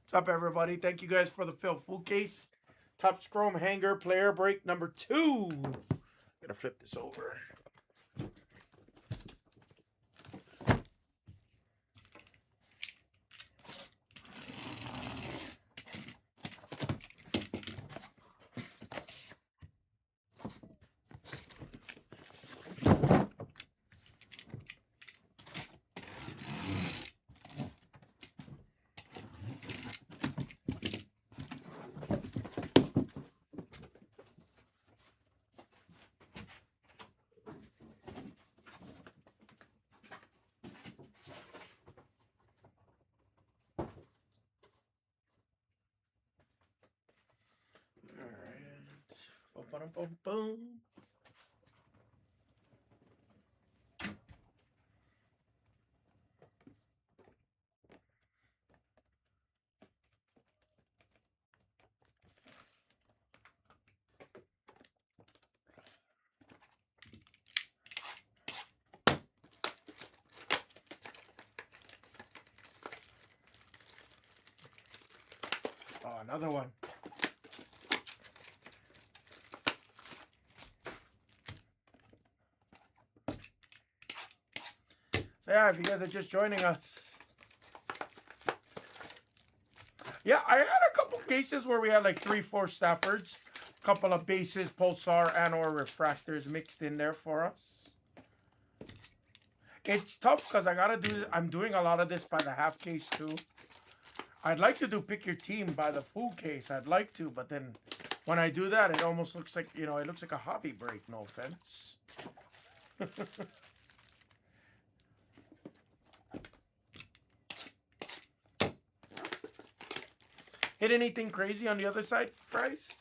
What's up, everybody? Thank you guys for the Phil Food Case. Top Scrum Hanger Player Break number 2. Gonna flip this over. Alright. Boom, boom, boom, boom. Oh, another one. So yeah, if you guys are just joining us. Yeah, I had a couple cases where we had like 3-4 Staffords. Couple of bases, pulsar, and or refractors mixed in there for us. It's tough because I'm doing a lot of this by the half case too. I'd like to do pick your team by the full case. I'd like to, but then when I do that, it almost looks like, it looks like a hobby break. No offense. Hit anything crazy on the other side, Bryce?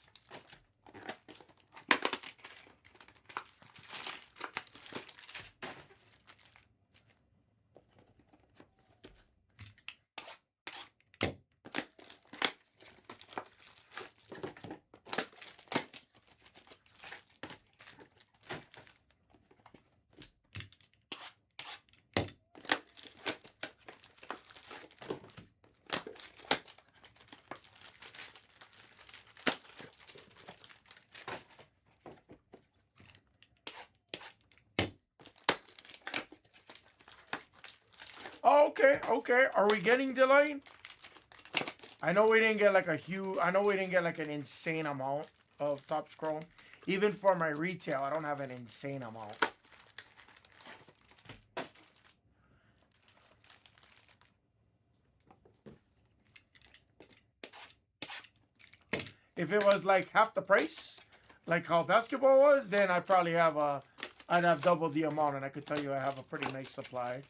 Oh, okay, okay. Are we getting delayed? I know we didn't get like an insane amount of Top Scroll. Even for my retail, I don't have an insane amount. If it was like half the price, like how basketball was, then I'd have double the amount, and I could tell you I have a pretty nice supply.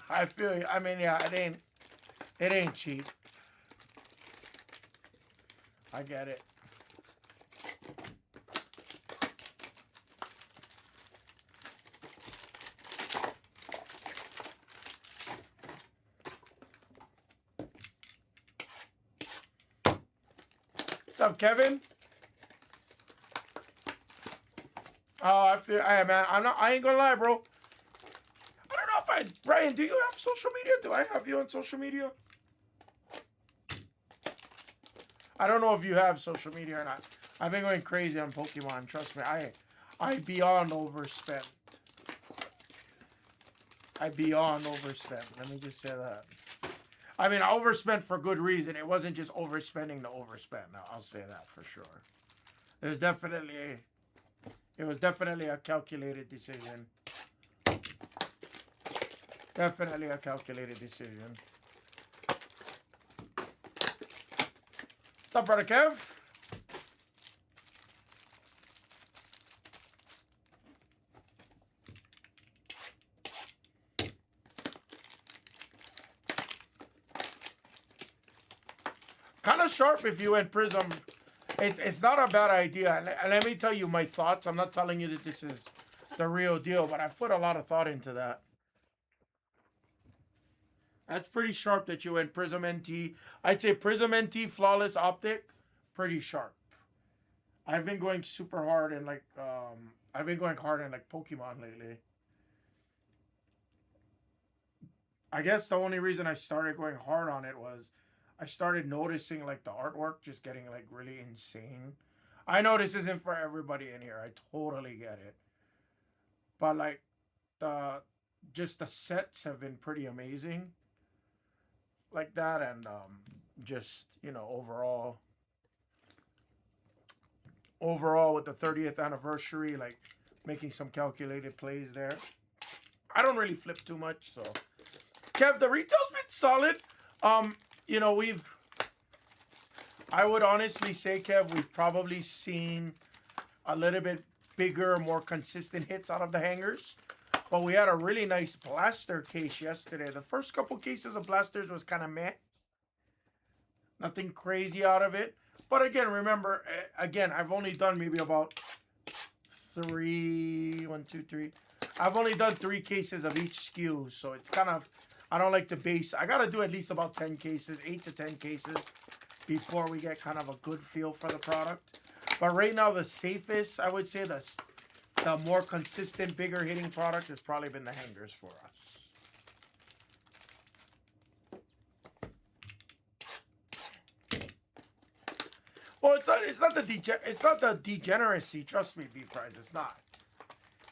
I feel you. I mean, yeah, it ain't cheap. I get it. What's up, Kevin? Oh, man, I ain't gonna lie, bro. I don't know if Brian, do you have social media? Do I have you on social media? I don't know if you have social media or not. I've been going crazy on Pokemon. Trust me, I beyond overspent. I beyond overspent. Let me just say that. I mean, I overspent for good reason. It wasn't just overspending to overspend. No, I'll say that for sure. It was definitely a calculated decision. Definitely a calculated decision. What's up, brother Kev? kind of sharp if you went Prism. It's not a bad idea. And let me tell you my thoughts. I'm not telling you that this is the real deal, but I've put a lot of thought into that. That's pretty sharp that you went Prism NT. I'd say Prism NT Flawless Optic, pretty sharp. I've been going super hard and like I've been going hard in like Pokemon lately. I guess the only reason I started going hard on it was I started noticing like the artwork just getting like really insane. I know this isn't for everybody in here. I totally get it. But like the just the sets have been pretty amazing like that, and just overall with the 30th anniversary, like making some calculated plays there. I don't really flip too much, so Kev, the retail's been solid. You know, I would honestly say, Kev, we've probably seen a little bit bigger, more consistent hits out of the hangers. But we had a really nice blaster case yesterday. The first couple cases of blasters was kind of meh. Nothing crazy out of it. But again, remember, again, I've only done maybe about one, two, three. I've only done 3 cases of each SKU. So it's kind of, I don't like to base. I got to do at least about 10 cases, 8 to 10 cases before we get kind of a good feel for the product. But right now, the safest, I would say, the more consistent, bigger hitting product has probably been the hangers for us. Well, it's not the degeneracy. Trust me, beef fries. It's not.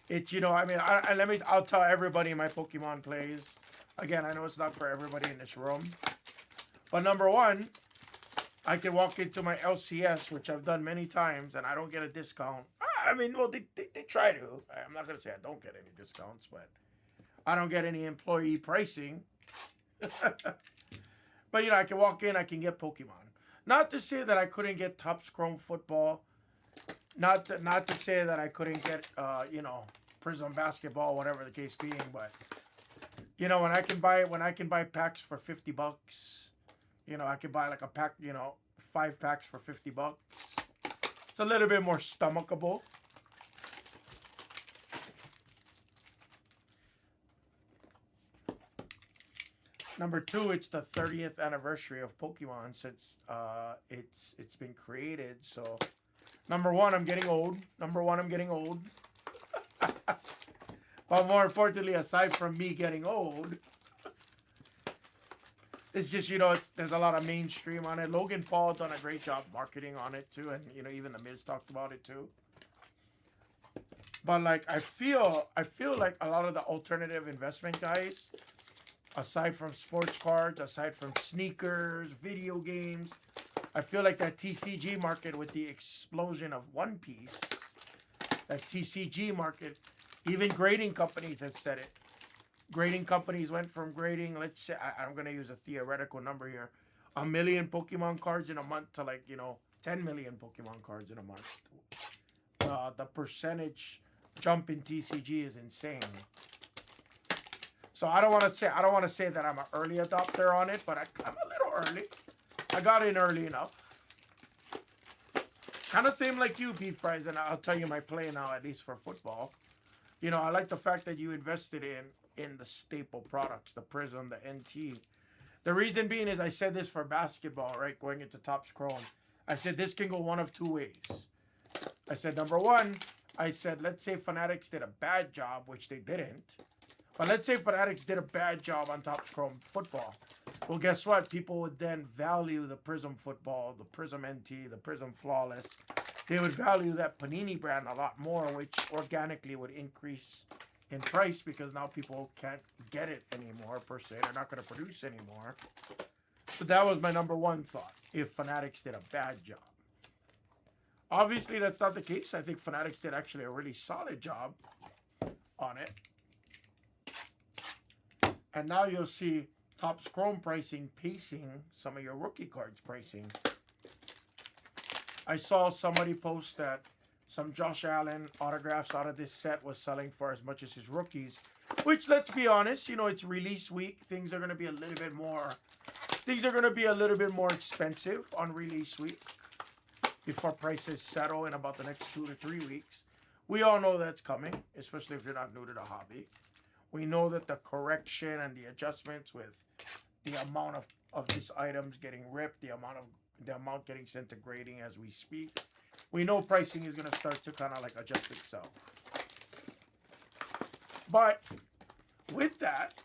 It's I mean, I'll tell everybody in my Pokemon plays. Again, I know it's not for everybody in this room, but number one, I can walk into my LCS, which I've done many times, and I don't get a discount. I mean, well, they try to. I'm not going to say I don't get any discounts, but I don't get any employee pricing. But, I can walk in, I can get Pokemon. Not to say that I couldn't get Topps Chrome Football. Not to say that I couldn't get, Prism Basketball, whatever the case being, but, when I can buy packs for $50, I could buy like a pack, 5 packs for $50. It's a little bit more stomachable. Number 2, it's the 30th anniversary of Pokemon since it's been created. So, number 1, I'm getting old. But more importantly, aside from me getting old, it's just, there's a lot of mainstream on it. Logan Paul done a great job marketing on it too, and even the Miz talked about it too. But like I feel like a lot of the alternative investment guys, aside from sports cards, aside from sneakers, video games, I feel like that TCG market with the explosion of One Piece, that TCG market, even grading companies have said it. Grading companies went from grading, let's say, I'm going to use a theoretical number here, 1 million Pokemon cards in a month to 10 million Pokemon cards in a month. The percentage jump in TCG is insane. So I don't want to say that I'm an early adopter on it, but I'm a little early. I got in early enough. Kind of same like you, Beef Fries, and I'll tell you my play now, at least for football. I like the fact that you invested in the staple products, the Prism, the NT. The reason being is I said this for basketball, right? Going into Topps Chrome. I said this can go one of 2 ways. I said, number 1, I said, let's say Fanatics did a bad job, which they didn't. But let's say Fanatics did a bad job on Topps Chrome football. Well, guess what? People would then value the Prism football, the Prism NT, the Prism Flawless. They would value that Panini brand a lot more, which organically would increase in price because now people can't get it anymore, per se. They're not going to produce anymore. So that was my number 1 thought, if Fanatics did a bad job. Obviously, that's not the case. I think Fanatics did actually a really solid job on it. And now you'll see Topps Chrome pricing pacing some of your rookie cards pricing. I saw somebody post that some Josh Allen autographs out of this set was selling for as much as his rookies. Which, let's be honest, it's release week. Things are going to be a little bit more Things are going to be a little bit more expensive on release week before prices settle in about the next 2 to 3 weeks. We all know that's coming, especially if you're not new to the hobby. We know that the correction and the adjustments with the amount of these items getting ripped, the amount getting sent to grading as we speak. We know pricing is going to start to kind of like adjust itself. But with that,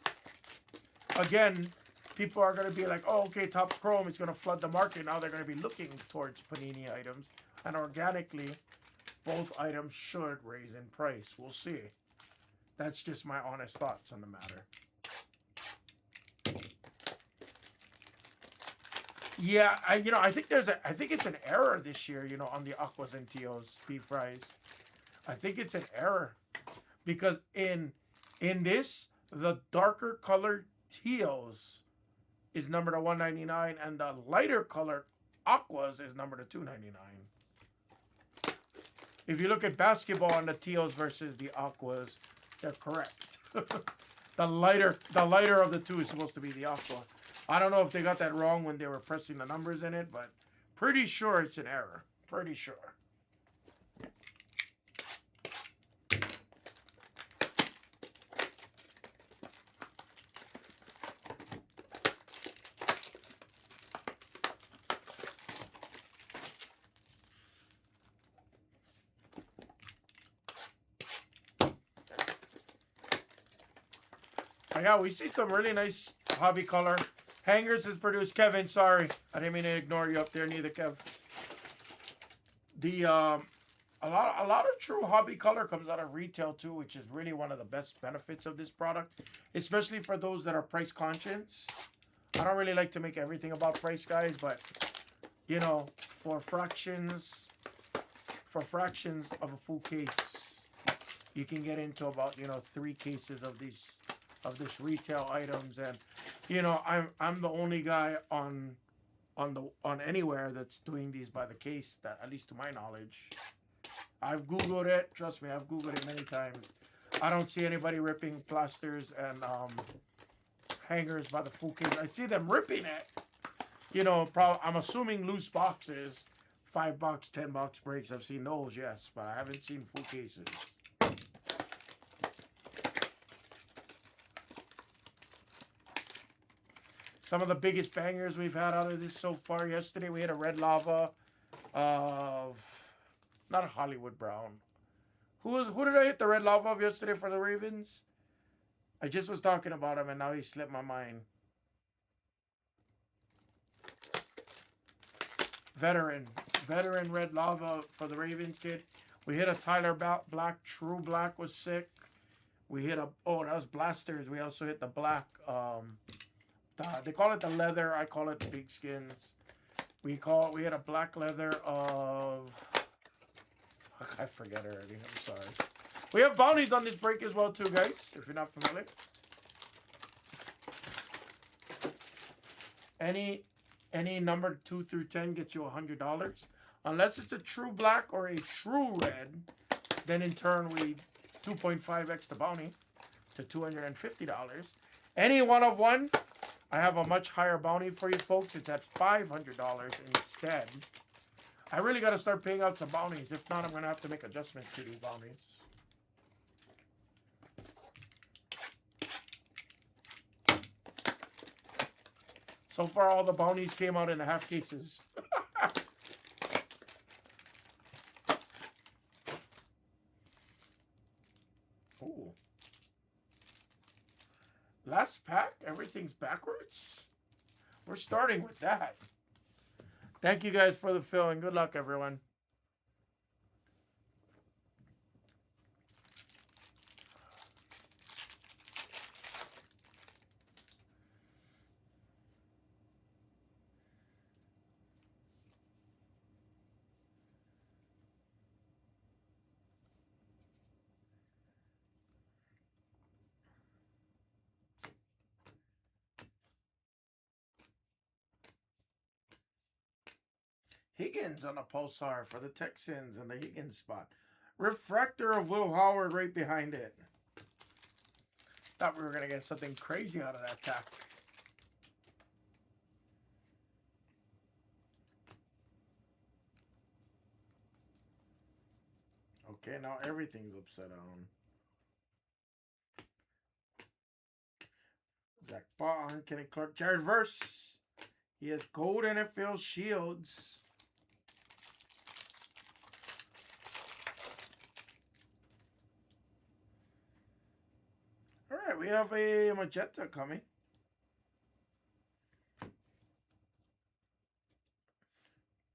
again, people are going to be like, oh, okay, Topps Chrome is going to flood the market. Now they're going to be looking towards Panini items. And organically, both items should raise in price. We'll see. That's just my honest thoughts on the matter. Yeah, I think it's an error this year, on the Aquas and Teals beef fries. I think it's an error because in this, the darker colored Teals is numbered to $199 and the lighter colored Aquas is numbered to $299. If you look at basketball on the Teals versus the Aquas, they're correct. The lighter of the two is supposed to be the Aqua. I don't know if they got that wrong when they were pressing the numbers in it, but pretty sure it's an error. Pretty sure. But yeah, we see some really nice hobby color. Hangers is produced. Kevin, sorry. I didn't mean to ignore you up there neither, Kev. A lot of true hobby color comes out of retail too, which is really one of the best benefits of this product, especially for those that are price conscious. I don't really like to make everything about price, guys, but for fractions of a full case, you can get into about 3 cases of this retail items. And I'm the only guy on anywhere that's doing these by the case, that at least to my knowledge. I've Googled it. Trust me, I've Googled it many times. I don't see anybody ripping plasters and hangers by the full case. I see them ripping it. I'm assuming loose boxes, $5, $10 breaks. I've seen those, yes, but I haven't seen full cases. Some of the biggest bangers we've had out of this so far. Yesterday we had a red lava of, not a Hollywood Brown. Who did I hit the red lava of yesterday for the Ravens? I just was talking about him and now he slipped my mind. Veteran red lava for the Ravens kid. We hit a Tyler Black. True Black was sick. We hit that was Blasters. We also hit the black. They call it the leather. I call it the big skins. We had a black leather of... Fuck, I forget already. I'm sorry. We have bounties on this break as well too, guys, if you're not familiar. Any number 2 through 10 gets you $100. Unless it's a true black or a true red, then in turn we 2.5x the bounty to $250. Any one of one, I have a much higher bounty for you folks. It's at $500 instead. I really got to start paying out some bounties. If not, I'm going to have to make adjustments to these bounties. So far, all the bounties came out in the half cases. Ooh. Last pack, everything's backwards. We're starting with that. Thank you guys for the fill and good luck, everyone. Higgins on a pulsar for the Texans and the Higgins spot. Refractor of Will Howard right behind it. Thought we were going to get something crazy out of that pack. Okay, now everything's upside down. Zach Bond, Kenny Clark, Jared Verse. He has gold NFL shields. All right, we have a magenta coming.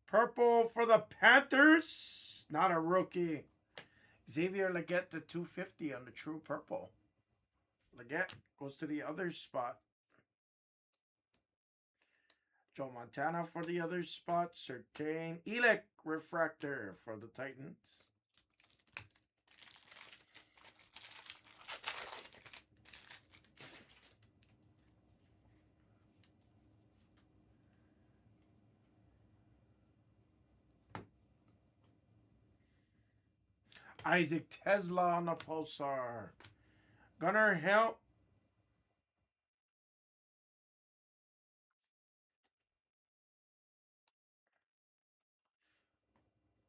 Purple for the Panthers. Not a rookie. Xavier Leggett to 250 on the true purple. Leggett goes to the other spot. Joe Montana for the other spot. Certain Elec refractor for the Titans. Isaac Tesla on the Pulsar. Gunnar Helm.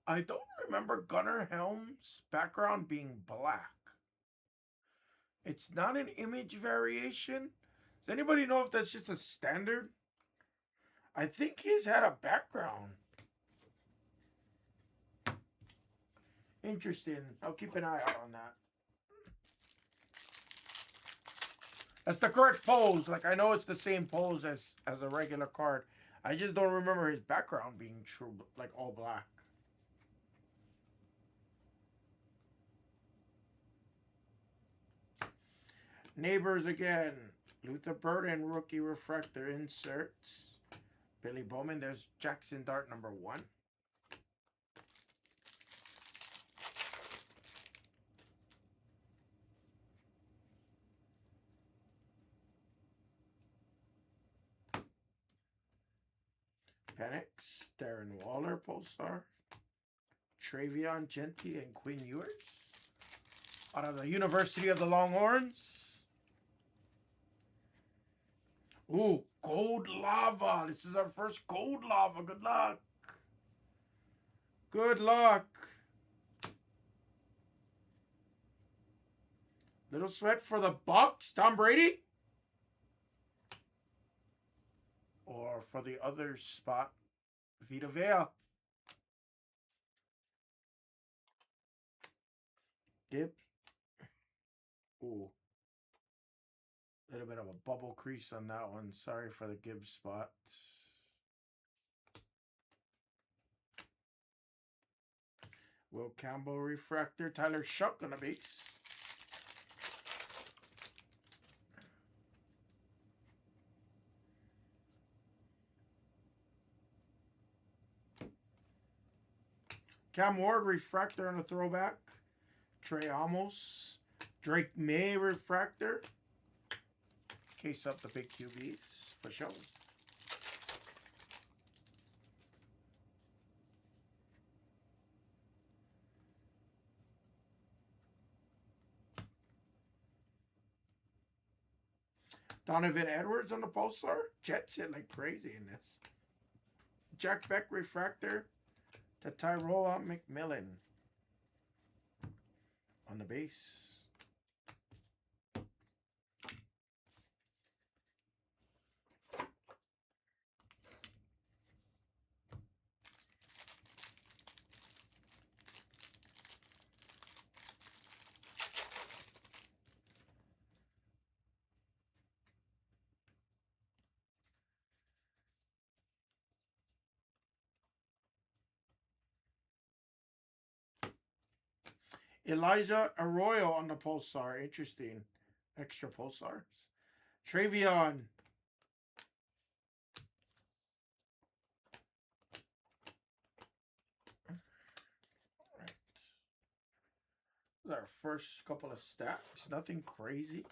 I don't remember Gunnar Helm's background being black. It's not an image variation. Does anybody know if that's just a standard? I think he's had a background. Interesting. I'll keep an eye out on that. That's the correct pose. Like, I know it's the same pose as a regular card. I just don't remember his background being true, like all black. Neighbors again. Luther Burden, rookie refractor inserts. Billy Bowman, there's Jackson Dart number 1. Penix, Darren Waller, Pulsar. Travion Genty and Quinn Ewers. Out of the University of the Longhorns. Ooh, Gold Lava. This is our first Gold Lava. Good luck. Good luck. Little sweat for the Bucks. Tom Brady. Or for the other spot, Vita Vea. Gibbs. Ooh. A little bit of a bubble crease on that one. Sorry for the Gibbs spot. Will Campbell refractor. Tyler Shuck on the base. Cam Ward refractor on a throwback. Trey Amos. Drake May refractor. Case up the big QBs for sure. Donovan Edwards on the Pulsar. Jets hit like crazy in this. Jack Beck refractor to Tyrola McMillan on the base. Elijah Arroyo on the Pulsar. Interesting. Extra Pulsars. Travion. Right. This is our first couple of stacks. Nothing crazy.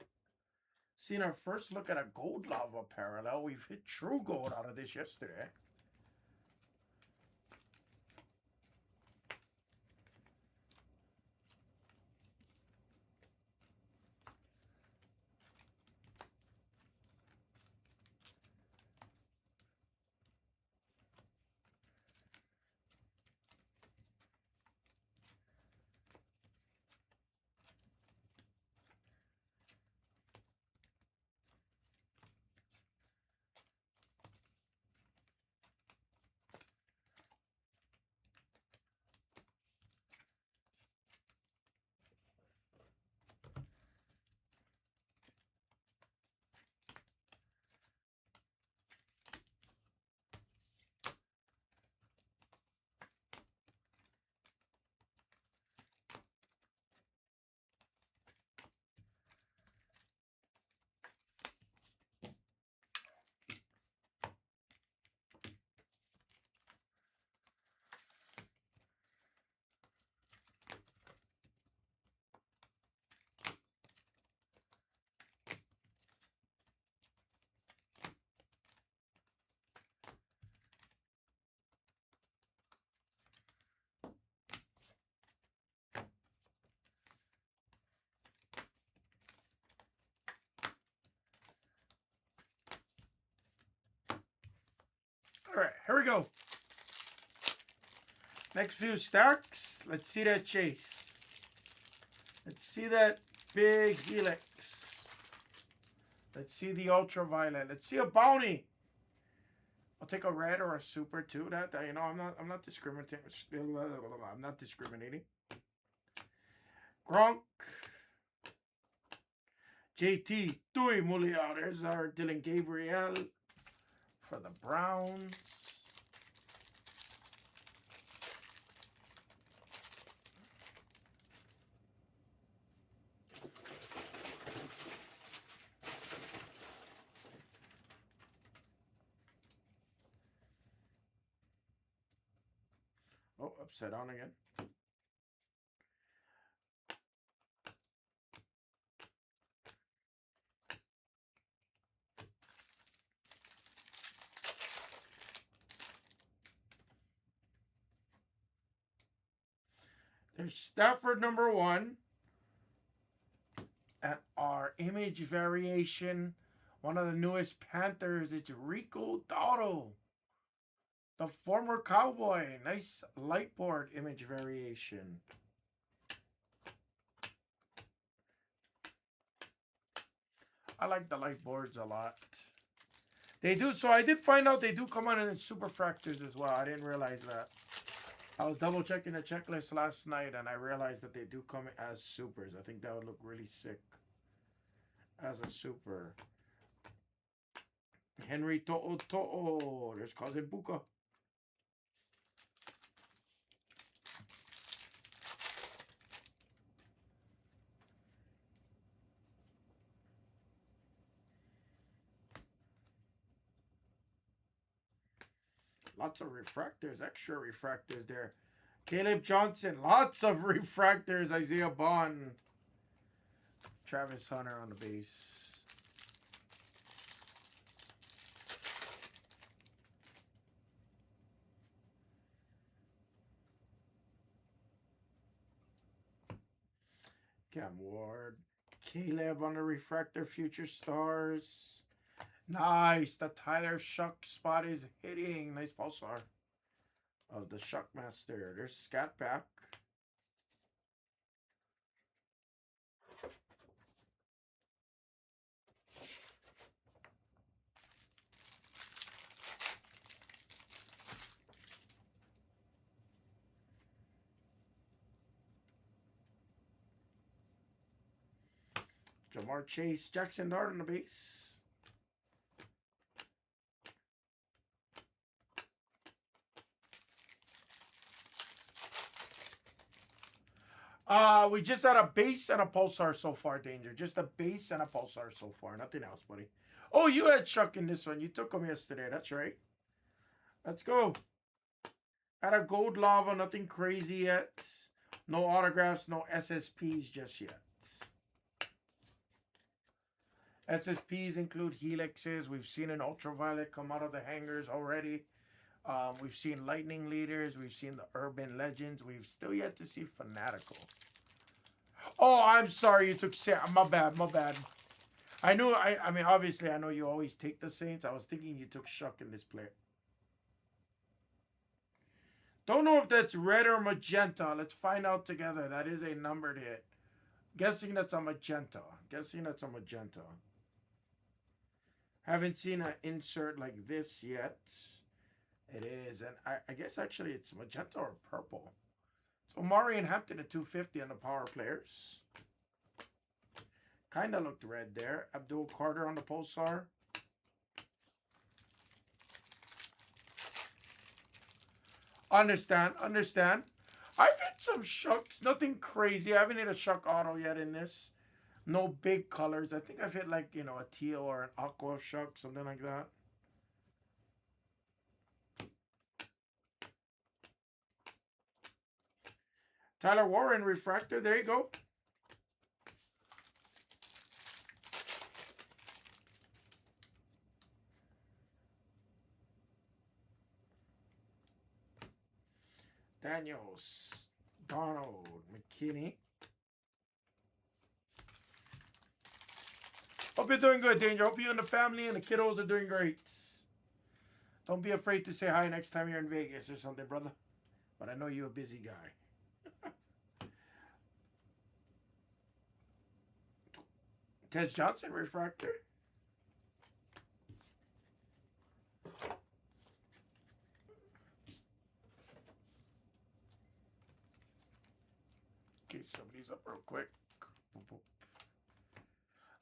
Seen our first look at a Gold Lava parallel. We've hit true gold out of this yesterday. All right, here we go. Next few stacks. Let's see that chase. Let's see that big helix. Let's see the ultraviolet. Let's see a bounty. I'll take a red or a super too. That you know, I'm not discriminating. I'm not discriminating. Gronk. JT. Tui Mulia. There's our Dylan Gabriel for the Browns. Oh, upside down again. There's Stafford number 1. And our image variation, one of the newest Panthers, it's Rico Dowdle. The former Cowboy. Nice light board image variation. I like the light boards a lot. They do, so I did find out they do come out in super fractors as well. I didn't realize that. I was double checking the checklist last night and I realized that they do come as supers. I think that would look really sick as a super. Henry To'o. There's Cousin Buka. Lots of refractors, extra refractors there. Caleb Johnson, lots of refractors. Isaiah Bond. Travis Hunter on the base. Cam Ward. Caleb on the refractor, future stars. Nice. The Tyler Shuck spot is hitting. Nice pulsar of the Shuckmaster. There's Scat Pack. Jamar Chase, Jackson Dart on the base. We just had a base and a pulsar so far, Danger. Just a base and a pulsar so far. Nothing else, buddy. Oh, you had Chuck in this one. You took him yesterday. That's right. Let's go. Had a gold lava. Nothing crazy yet. No autographs. No SSPs just yet. SSPs include helixes. We've seen an ultraviolet come out of the hangers already. We've seen lightning leaders. We've seen the urban legends. We've still yet to see fanatical. Oh, I'm sorry you took Sarah. My bad. I knew. I mean, obviously, I know you always take the Saints. I was thinking you took Shuck in this play. Don't know if that's red or magenta. Let's find out together. That is a numbered hit. Guessing that's a magenta. Haven't seen an insert like this yet. It is, and I guess actually it's magenta or purple. So Maury and Hampton at 250 on the power players. Kind of looked red there. Abdul Carter on the pulsar. Understand. I've hit some Shucks. Nothing crazy. I haven't hit a Shuck auto yet in this. No big colors. I think I've hit like, you know, a teal or an aqua Shuck, something like that. Tyler Warren refractor. There you go. Daniels. Donald. McKinney. Hope you're doing good, Danger. Hope you and the family and the kiddos are doing great. Don't be afraid to say hi next time you're in Vegas or something, brother. But I know you're a busy guy. Tez Johnson refractor. Okay, somebody's up real quick.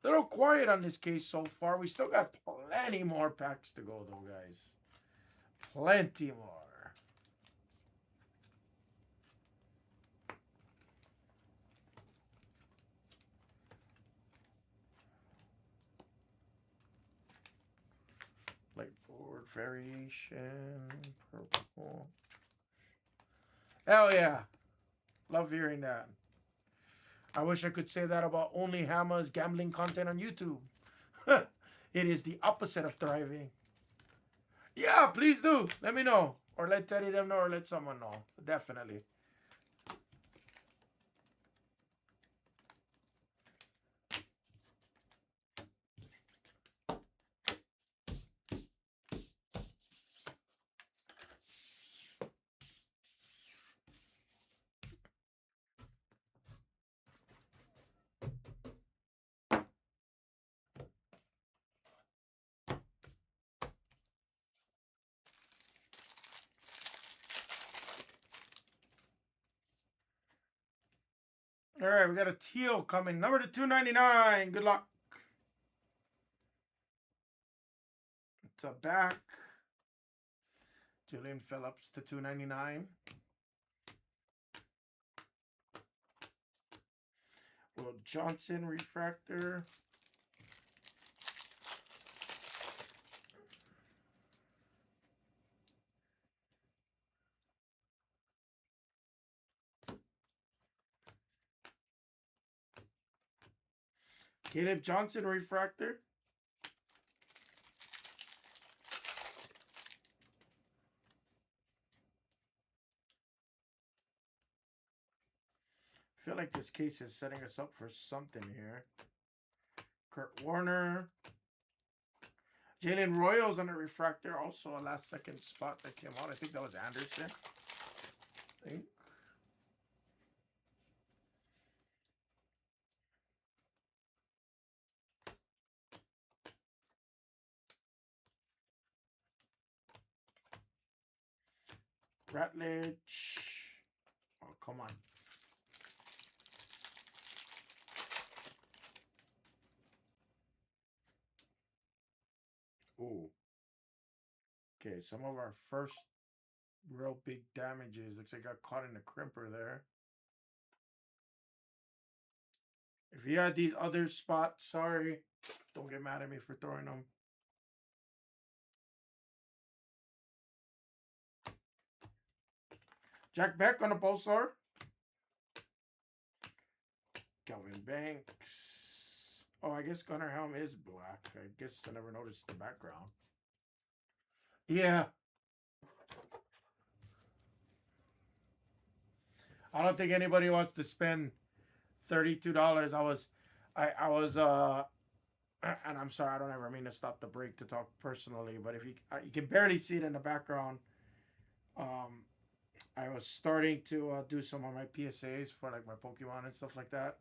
Little quiet on this case so far. We still got plenty more packs to go, though, guys. Plenty more. Light board variation. Purple. Hell yeah. Love hearing that. I wish I could say that about only Hammer's gambling content on YouTube. It is the opposite of thriving. Yeah, please do. Let me know. Or let Teddy them know or let someone know. Definitely. All right, we got a teal coming. Number to 299. Good luck. It's a back. Julian Phillips to 299. Will Johnson refractor. Caleb Johnson refractor. I feel like this case is setting us up for something here. Kurt Warner. Jalen Royals on a refractor. Also a last second spot that came out. I think that was Anderson. I think. Ratledge. Oh, come on. Ooh. Okay, some of our first real big damages. Looks like I got caught in the crimper there. If you had these other spots, sorry. Don't get mad at me for throwing them. Jack Beck on the pulsar. Kelvin Banks. Oh, I guess Gunnar Helm is black. I guess I never noticed the background. Yeah. I don't think anybody wants to spend $32. I was and I'm sorry, I don't ever mean to stop the break to talk personally, but if you can barely see it in the background. I was starting to do some of my PSAs for like my Pokemon and stuff like that.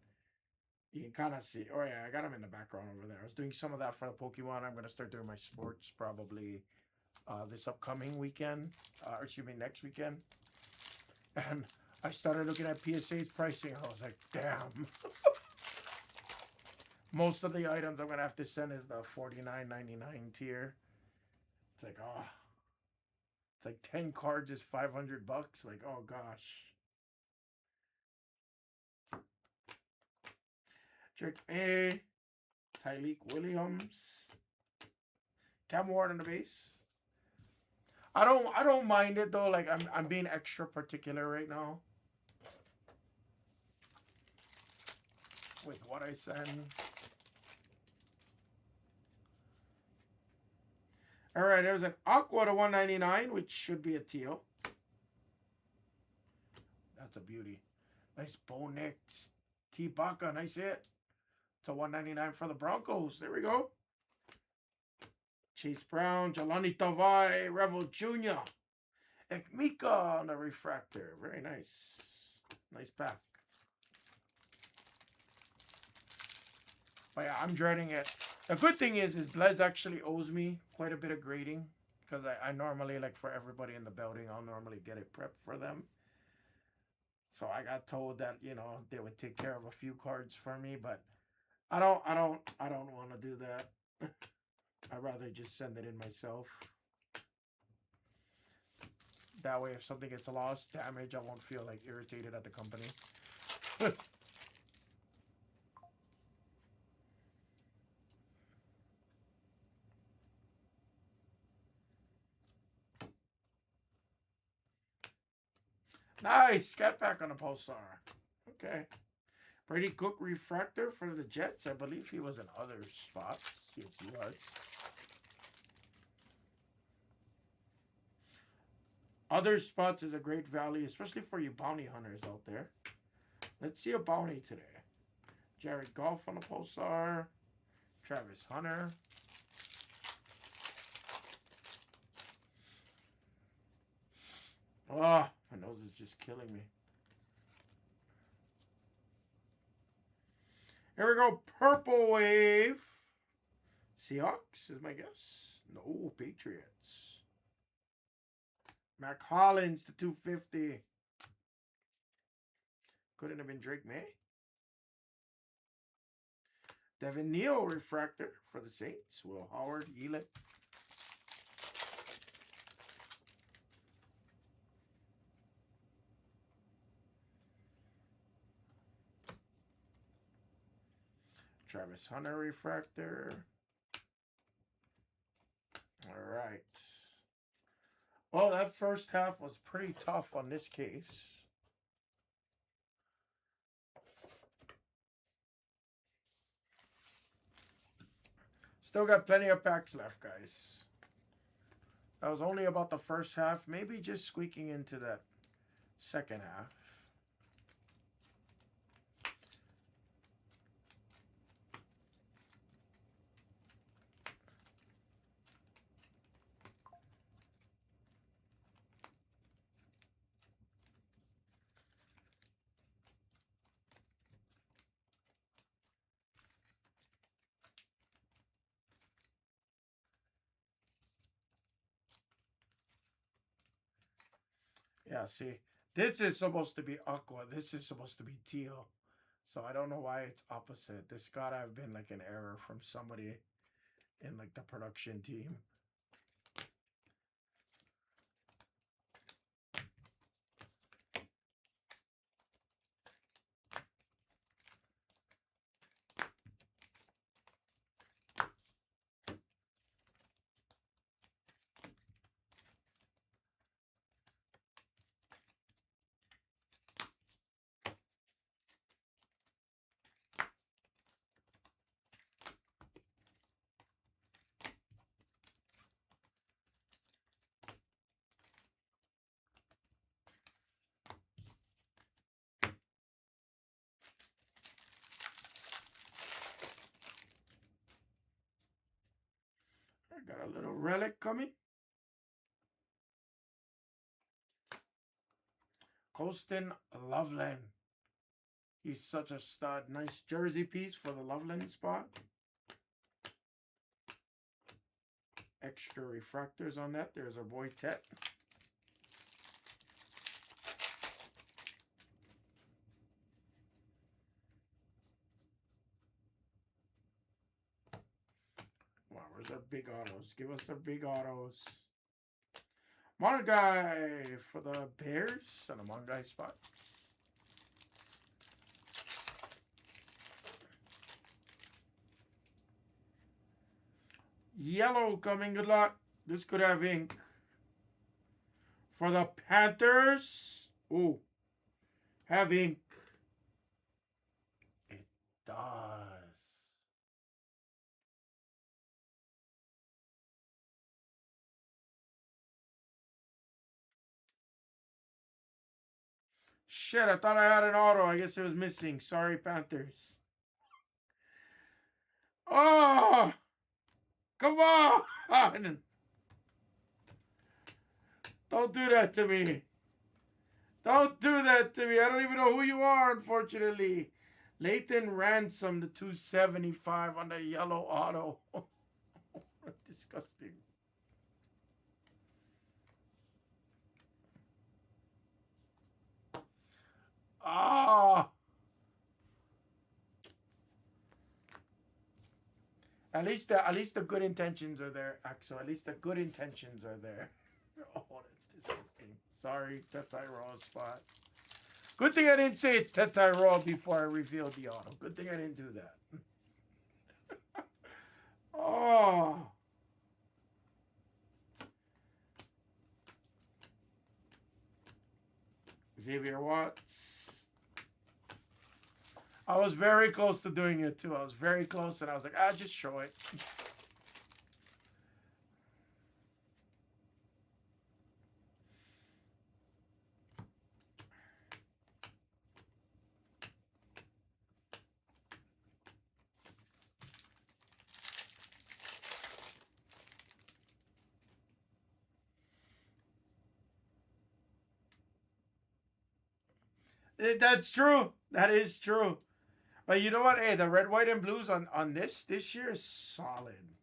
You can kind of see. Oh yeah, I got them in the background over there. I was doing some of that for the Pokemon. I'm gonna start doing my sports probably this upcoming weekend, or excuse me, next weekend. And I started looking at PSA's pricing. I was like, damn. Most of the items I'm gonna have to send is the $49.99 tier. It's like, oh, it's like 10 cards is $500. Like, oh gosh. Drake A, Tyleek Williams, Cam Ward on the base. I don't mind it though. Like I'm being extra particular right now with what I send. All right, there's an Aqua to 199, which should be a teal. That's a beauty. Nice Bo Nix. T-Baka, nice hit. To 199 for the Broncos. There we go. Chase Brown, Jelani Tavai, Revel Jr., Ekmika on the refractor. Very nice. Nice pack. But yeah, I'm dreading it. The good thing is Blez actually owes me quite a bit of grading. Because I normally, like for everybody in the building, I'll normally get it prepped for them. So I got told that, you know, they would take care of a few cards for me, but I don't want to do that. I'd rather just send it in myself. That way, if something gets lost, damaged, I won't feel like irritated at the company. Nice! Scat pack on a pulsar. Okay. Brady Cook refractor for the Jets. I believe he was in other spots. Yes, he was. Other spots is a great value, especially for you bounty hunters out there. Let's see a bounty today. Jared Goff on a pulsar. Travis Hunter. Oh, my nose is just killing me. Here we go. Purple Wave. Seahawks is my guess. No, Patriots. Mac Hollins to 250. Couldn't have been Drake May. Devin Neal refractor for the Saints. Will Howard, Elite. Travis Hunter refractor. All right. Well, that first half was pretty tough on this case. Still got plenty of packs left, guys. That was only about the first half. Maybe just squeaking into that second half. Yeah, see, this is supposed to be aqua. This is supposed to be teal. So I don't know why it's opposite. This gotta have been like an error from somebody in like the production team. I got a little relic coming. Colston Loveland. He's such a stud. Nice jersey piece for the Loveland spot. Extra refractors on that. There's our boy Tet. Wow, where's our big autos? Give us our big autos. Monguy for the Bears and a Monguy spot. Yellow coming, good luck. This could have ink. For the Panthers. Ooh. Have ink. It does. Shit, I thought I had an auto. I guess it was missing. Sorry, Panthers. Oh! Come on. Don't do that to me. Don't do that to me. I don't even know who you are, unfortunately. Lathan Ransom, the 275 on the yellow auto. Disgusting. Ah. At least the good intentions are there, Axel. At least the good intentions are there. Oh, that's disgusting. Sorry, Tetai Raw spot. Good thing I didn't say it's Tetai Raw before I revealed the auto. Good thing I didn't do that. Oh. Xavier Watts. I was very close to doing it too. I was very close, and I was like, just show it. That's true. That is true. But you know what? Hey, the red, white, and blues on this year is solid.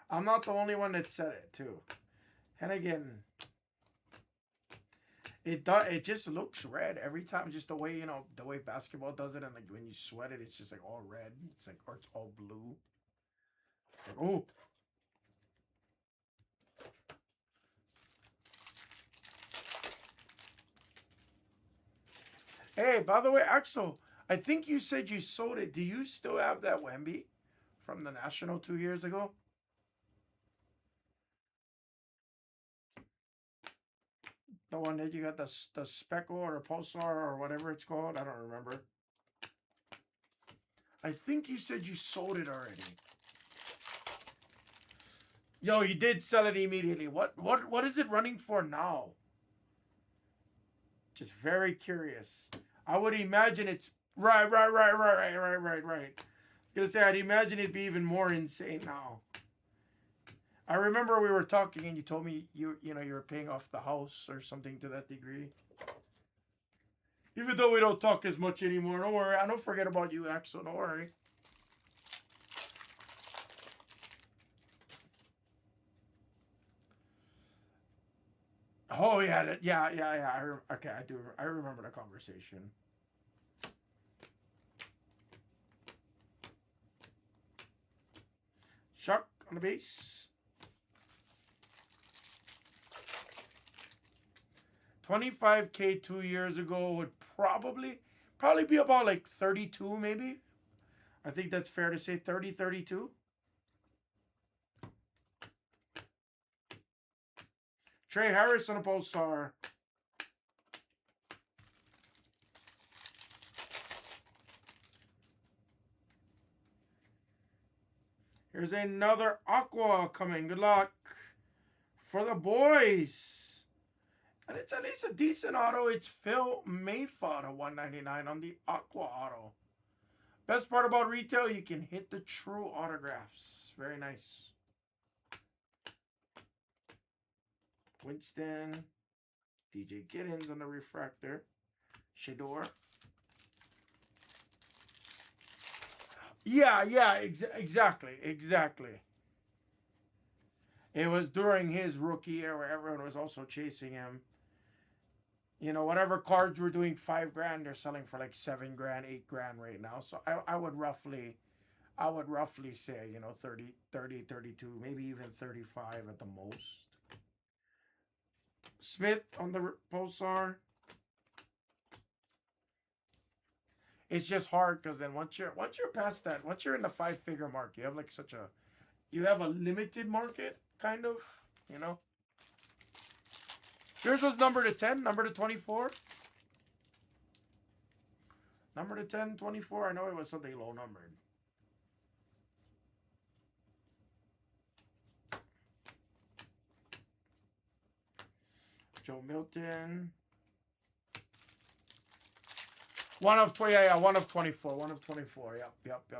I'm not the only one that said it too. And again, it just looks red every time. Just the way the way basketball does it, and like when you sweat it, it's just like all red. It's like or it's all blue. Like, oh. Hey, by the way, Axel, I think you said you sold it. Do you still have that Wemby from the National 2 years ago? The one that you got the speckle or pulsar or whatever it's called? I don't remember. I think you said you sold it already. Yo, you did sell it immediately. What is it running for now? Just very curious. I would imagine it's right. I was gonna say I'd imagine it'd be even more insane now. I remember we were talking and you told me you were paying off the house or something to that degree. Even though we don't talk as much anymore, don't worry. I don't forget about you, Axel. Don't worry. Oh yeah, yeah. Okay, I do. I remember the conversation. Chuck on the base. 25K 2 years ago would probably be about like 32 maybe. I think that's fair to say 30, 32. Trey Harris on a pulsar. Here's another Aqua coming. Good luck for the boys. And it's at least a decent auto. It's Phil Mayfaw to 199 on the Aqua auto. Best part about retail, you can hit the true autographs. Very nice. Winston. DJ Giddens on the refractor. Shador. Yeah, exactly. It was during his rookie year where everyone was also chasing him. Whatever cards were doing $5,000, they're selling for like $7,000, $8,000 right now. So I would roughly say, 30, 32, maybe even 35 at the most. Smith on the pulsar. It's just hard because then once you're past that, once you're in the 5-figure mark, you have like you have a limited market kind of, Yours was number to 10, number to 24. Number to 10, 24. I know it was something low numbered. Joe Milton. 1 of 20. Yeah, 1 of 24. 1 of 24. Yep.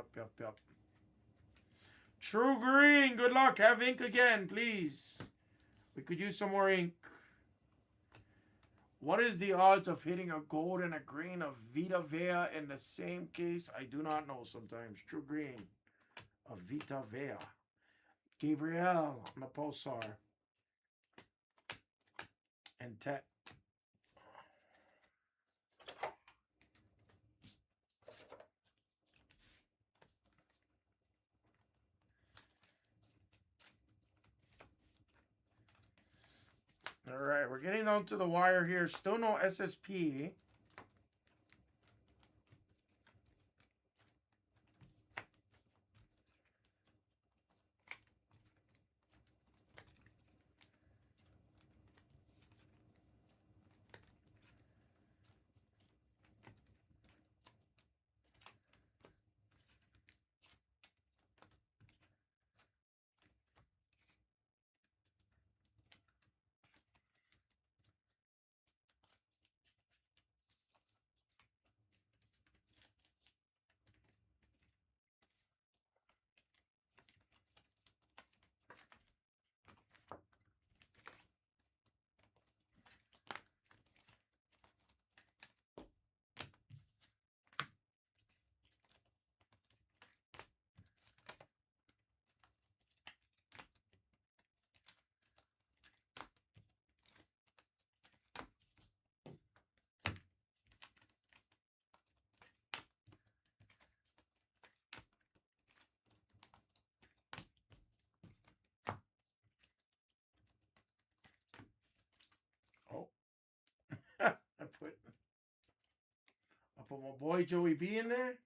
True green. Good luck. Have ink again, please. We could use some more ink. What is the odds of hitting a gold and a green of Vita Vea in the same case? I do not know sometimes. True green of Vita Vea. Gabriel on the Pulsar. And Tet. All right, we're getting down to the wire here. Still no SSP. Oh, I put my boy Joey B in there.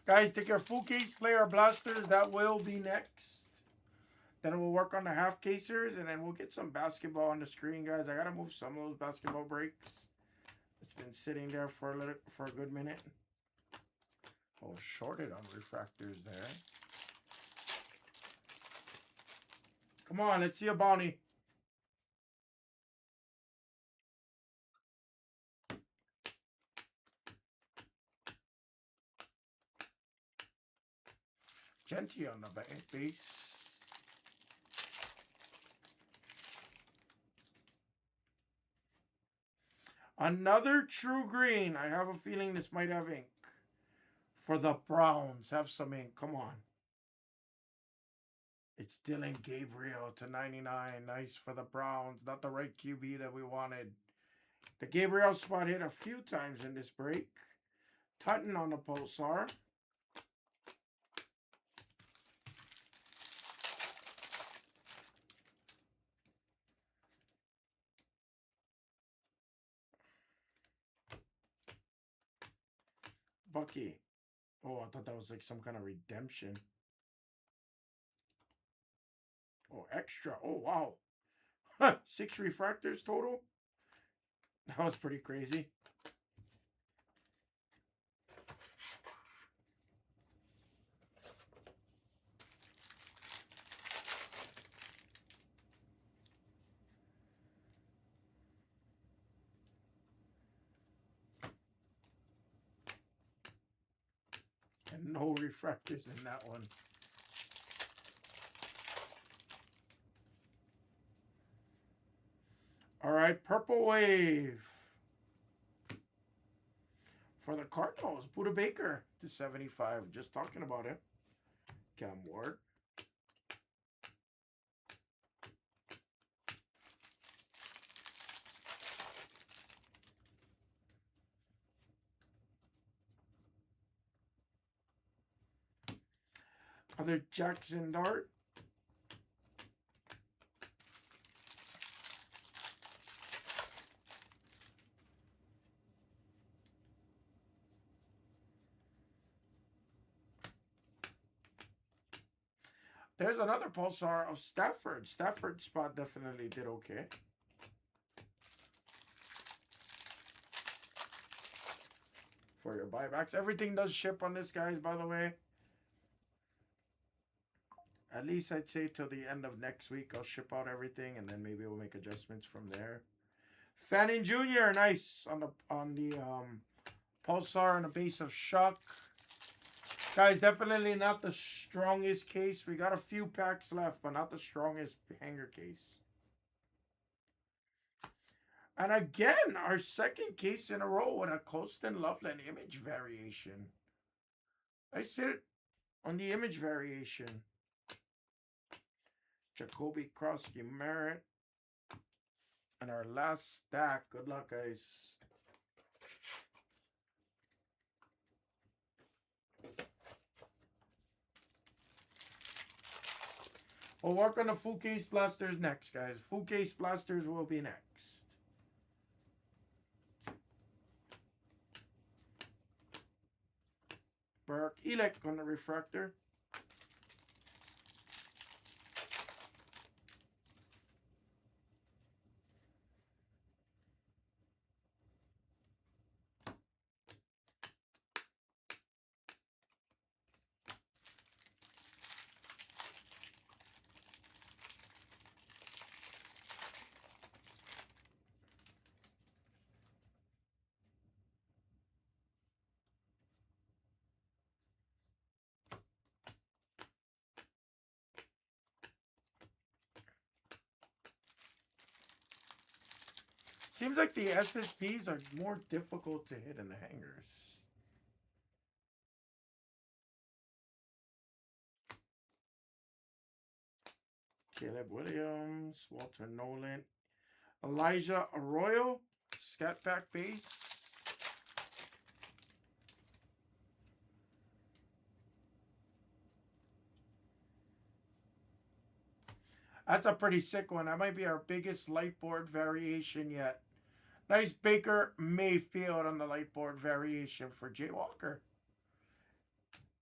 Guys, take your full case player blasters. That will be next. Then we'll work on the half casers, and then we'll get some basketball on the screen, guys. I gotta move some of those basketball breaks. It's been sitting there for a good minute. Oh, shorted on refractors there. Come on, let's see a bounty. Genty on the base. Another true green. I have a feeling this might have ink. For the Browns. Have some ink. Come on. It's Dylan Gabriel to 99. Nice for the Browns. Not the right QB that we wanted. The Gabriel spot hit a few times in this break. Tutton on the Pulsar. Bucky. Oh, I thought that was like some kind of redemption. Oh, extra. Oh, wow. 6 refractors total. That was pretty crazy. And no refractors in that one. All right, Purple Wave. For the Cardinals, Buda Baker to 75. Just talking about it. Cam Ward. Other Jackson Dart. There's another Pulsar of Stafford. Stafford spot definitely did okay. For your buybacks. Everything does ship on this, guys, by the way. At least I'd say till the end of next week, I'll ship out everything, and then maybe we'll make adjustments from there. Fanning Jr., nice on the Pulsar and a base of Shock. Guys, definitely not the strongest case. We got a few packs left, but not the strongest hanger case. And again, our second case in a row with a Colston Loveland image variation. I sit on the image variation. Jacoby Krosky Merritt. And our last stack. Good luck, guys. We'll work on the full case blasters next, guys. Full case blasters will be next. Burke Elec on the refractor. Seems like the SSPs are more difficult to hit in the hangers. Caleb Williams, Walter Nolan, Elijah Arroyo, Scat Pack base. That's a pretty sick one. That might be our biggest light board variation yet. Nice Baker Mayfield on the light board variation for Jay Walker.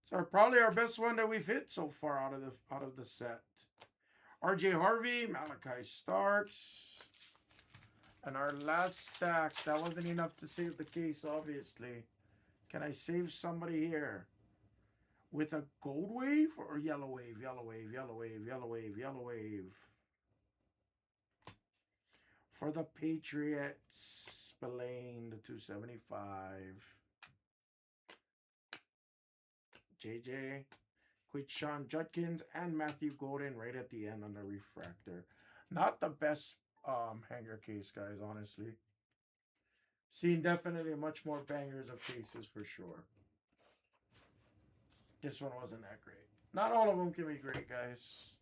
So probably our best one that we've hit so far out of the set. RJ Harvey, Malachi Starks. And our last stack. That wasn't enough to save the case, obviously. Can I save somebody here? With a gold wave or yellow wave? Yellow wave, yellow wave, yellow wave, yellow wave. For the Patriots, Spillane, the 275. JJ, Quitshawn Judkins, and Matthew Golden right at the end on the refractor. Not the best hanger case, guys, honestly. Seen definitely much more bangers of cases for sure. This one wasn't that great. Not all of them can be great, guys.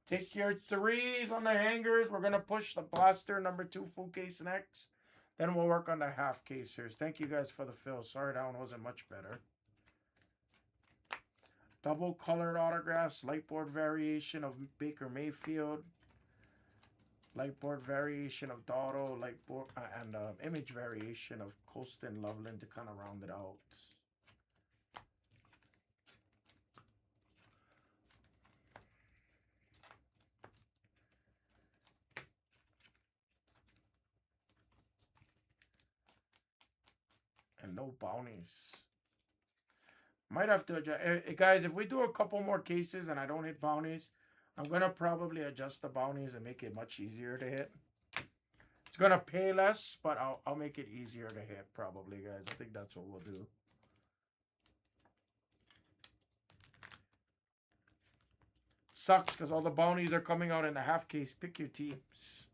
Take your threes on the hangers. We're going to push the blaster number 2 full case next. Then we'll work on the half casers. Thank you guys for the fill. Sorry that one wasn't much better. Double colored autographs. Light board variation of Baker Mayfield. Light board variation of Dotto. Light board and image variation of Colston Loveland to kind of round it out. And no bounties. Might have to adjust. Guys, if we do a couple more cases and I don't hit bounties, I'm going to probably adjust the bounties and make it much easier to hit. It's going to pay less, but I'll make it easier to hit probably, guys. I think that's what we'll do. Sucks because all the bounties are coming out in the half case. Pick your teams.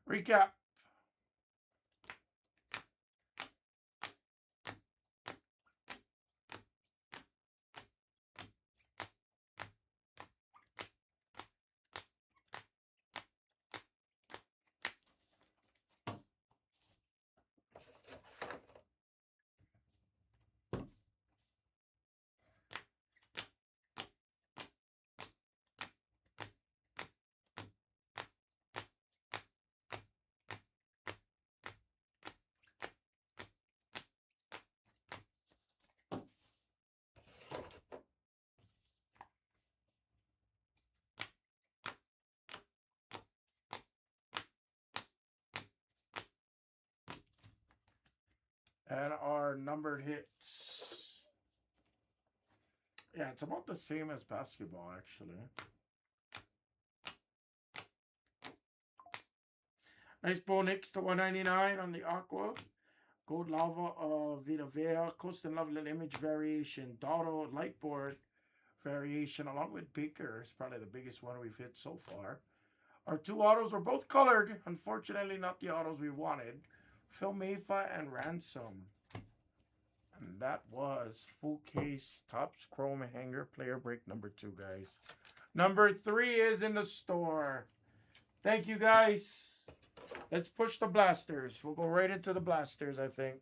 Recap. And our numbered hits. Yeah, it's about the same as basketball, actually. Nice Bonix to 199 on the Aqua. Gold Lava of Vita Vea. Coast and Love Little Image variation. Dotto Lightboard variation along with Baker. It's probably the biggest one we've hit so far. Our two autos were both colored. Unfortunately, not the autos we wanted. Phil Mayfa and Ransom. And that was full case Topps Chrome Hanger player break number 2, guys. Number 3 is in the store. Thank you, guys. Let's push the blasters. We'll go right into the blasters, I think.